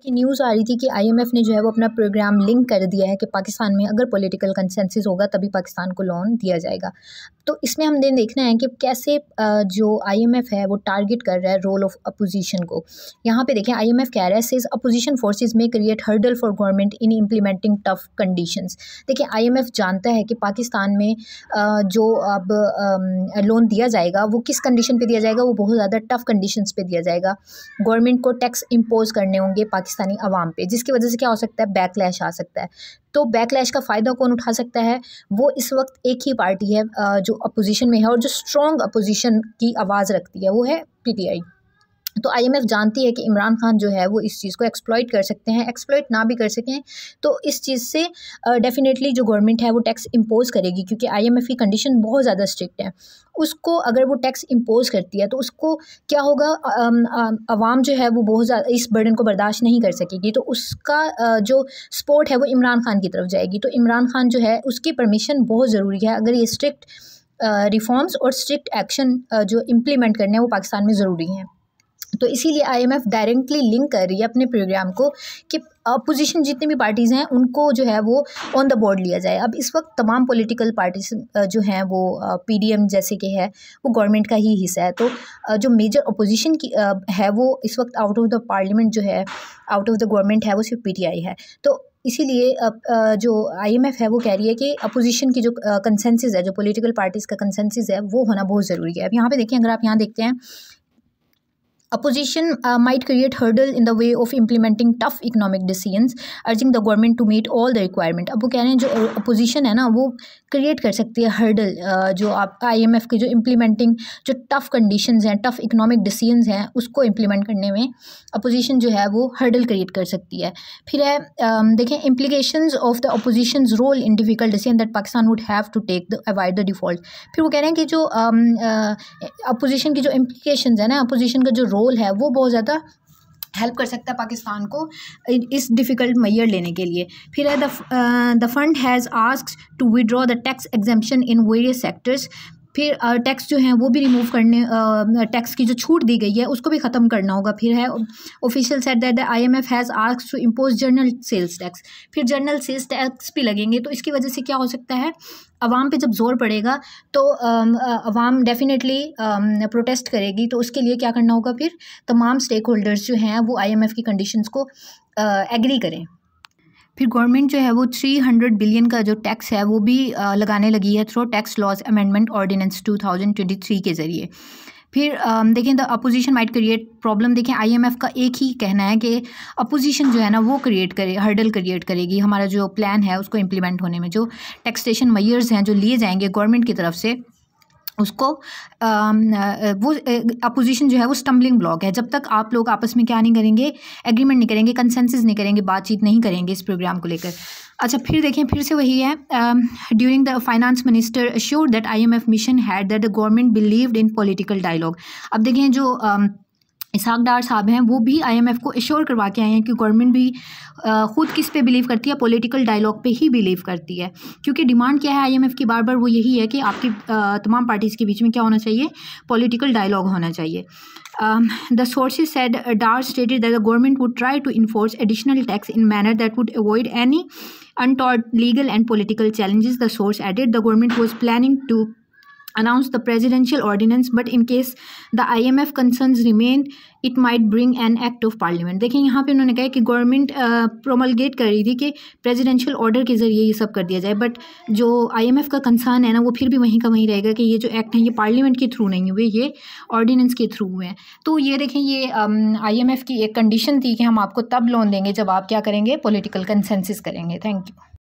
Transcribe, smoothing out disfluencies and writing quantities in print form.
कि न्यूज़ आ रही थी कि आईएमएफ ने जो है वो अपना प्रोग्राम लिंक कर दिया है कि पाकिस्तान में अगर पॉलिटिकल कंसेंसस होगा तभी पाकिस्तान को लोन दिया जाएगा। तो इसमें हमने देखना है कि कैसे जो आईएमएफ है वो टारगेट कर रहा है रोल ऑफ अपोजिशन को। यहाँ पे देखें आईएमएफ कह रहा है सेज अपोजिशन फोर्सेस में create hurdle for government in implementing tough conditions. देखिए आईएमएफ जानता है कि पाकिस्तान में जो अब लोन दिया जाएगा वो किस कंडीशन पे दिया जाएगा, वो बहुत ज़्यादा टफ कंडीशंस पे दिया जाएगा। गवर्नमेंट को टैक्स इम्पोज करने होंगे पाकिस्तानी अवाम पे, जिसकी वजह से क्या हो सकता है, बैकलैश आ सकता है। तो बैकलैश का फ़ायदा कौन उठा सकता है, वो इस वक्त एक ही पार्टी है जो अपोजिशन में है और जो स्ट्रॉन्ग अपोजिशन की आवाज़ रखती है, वो है पीटीआई। तो आईएमएफ जानती है कि इमरान खान जो है वो इस चीज़ को एक्सप्लॉइट कर सकते हैं, एक्सप्लॉइट ना भी कर सकें तो इस चीज़ से डेफिनेटली जो गवर्नमेंट है वो टैक्स इम्पोज करेगी, क्योंकि आईएमएफ की कंडीशन बहुत ज़्यादा स्ट्रिक्ट है। उसको अगर वो टैक्स इम्पोज करती है तो उसको क्या होगा, अवाम जो है वो बहुत ज़्यादा इस बर्डन को बर्दाश्त नहीं कर सकेगी, तो उसका जो सपोर्ट है वो इमरान खान की तरफ जाएगी। तो इमरान खान जो है उसकी परमिशन बहुत ज़रूरी है, अगर ये स्ट्रिक्ट रिफॉर्म्स और स्ट्रिक्ट एक्शन जो इम्प्लीमेंट करने हैं वो पाकिस्तान में ज़रूरी हैं। तो इसीलिए आईएमएफ डायरेक्टली लिंक कर रही है अपने प्रोग्राम को कि अपोजिशन जितनी भी पार्टीज़ हैं उनको जो है वो ऑन द बोर्ड लिया जाए। अब इस वक्त तमाम पॉलिटिकल पार्टीज जो हैं वो पीडीएम जैसे कि है वो गवर्नमेंट का ही हिस्सा है। तो जो मेजर अपोजिशन की है वो इस वक्त आउट ऑफ द पार्लियामेंट जो है, आउट ऑफ द गवर्नमेंट है, वो सिर्फ पीटीआई है। तो इसीलिए जो आईएमएफ है वो कह रही है कि अपोजिशन की जो कंसेंसस है, जो पॉलिटिकल पार्टीज़ का कंसेंसस है वो होना बहुत ज़रूरी है। अब यहाँ पे देखें, अगर आप यहाँ देखते हैं Opposition might create hurdle in the way of implementing tough economic decisions, urging the government to meet all the requirement। अब वो कह रहे हैं जो अपोजिशन है ना वो क्रिएट कर सकती है हर्डल, जो आप आईएमएफ के जो इम्प्लीमेंटिंग जो टफ़ कंडीशंस हैं, टफ़ इकोनॉमिक डिसीजंस हैं, उसको इम्प्लीमेंट करने में अपोजिशन जो है वो हर्डल क्रिएट कर सकती है। फिर है देखें implications of the oppositions role in difficult decision that Pakistan would have to take the avoid the default. फिर वो कह रहे हैं कि जो अपोजिशन की जो इम्प्लीकेशंस है ना, अपोजिशन का जो रोल है वो बहुत ज़्यादा हेल्प कर सकता है पाकिस्तान को इस डिफ़िकल्ट मेजर लेने के लिए। फिर है the fund has asked to withdraw the tax exemption in various sectors. फिर टैक्स जो हैं वो भी रिमूव करने, टैक्स की जो छूट दी गई है उसको भी ख़त्म करना होगा। फिर है official said that the IMF has asked to impose general sales tax. फिर जनरल सेल्स टैक्स भी लगेंगे, तो इसकी वजह से क्या हो सकता है, अवाम पे जब जोर पड़ेगा तो अवाम डेफिनेटली प्रोटेस्ट करेगी। तो उसके लिए क्या करना होगा, फिर तमाम स्टेक होल्डर्स जो हैं वो आईएमएफ की कंडीशंस को एग्री करें। फिर गवर्नमेंट जो है वो 300 बिलियन का जो टैक्स है वो भी लगाने लगी है through tax laws amendment ordinance 2023 के ज़रिए। फिर देखें the opposition might create problem. देखें आईएमएफ का एक ही कहना है कि अपोजिशन जो है ना वो क्रिएट करे, हर्डल क्रिएट करेगी हमारा जो प्लान है उसको इम्प्लीमेंट होने में। जो टैक्सेशन मेजर्स हैं जो लिए जाएंगे गवर्नमेंट की तरफ से उसको वो अपोजिशन जो है वो स्टम्बलिंग ब्लॉक है। जब तक आप लोग आपस में क्या नहीं करेंगे, एग्रीमेंट नहीं करेंगे, कंसेंसस नहीं करेंगे, बातचीत नहीं करेंगे इस प्रोग्राम को लेकर। अच्छा फिर देखें, फिर से वही है, during the finance minister assured that IMF mission had that the government believed in political dialogue. अब देखें जो इसहाक डार साहब हैं वो भी आईएमएफ को एश्योर करवा के आए हैं कि गवर्नमेंट भी ख़ुद किस पे बिलीव करती है, पॉलिटिकल डायलॉग पे ही बिलीव करती है। क्योंकि डिमांड क्या है आईएमएफ की बार बार, वो यही है कि आपकी तमाम पार्टीज़ के बीच में क्या होना चाहिए, पॉलिटिकल डायलॉग होना चाहिए। The sources said Dar stated that the government would try to enforce additional tax in manner that would avoid any untoward legal and political challenges. The source added the government was planning to announce the presidential ordinance, but in case the IMF concerns remain, it might bring an act of parliament। देखें यहाँ पे उन्होंने कहा कि government promulgate कर रही थी कि प्रेसिडेंशियल ऑर्डर के ज़रिए ये सब कर दिया जाए, बट जो आईएमएफ का कंसर्न है ना वो फिर भी वहीं का वहीं रहेगा कि ये जो एक्ट हैं ये पार्लियामेंट के थ्रू नहीं हुए, ये ऑर्डिनेंस के थ्रू हुए हैं। तो ये देखें ये आईएमएफ की एक कंडीशन थी कि हम आपको तब लोन देंगे जब आप क्या करेंगे, पॉलिटिकल कंसेंसस करेंगे। Thank you.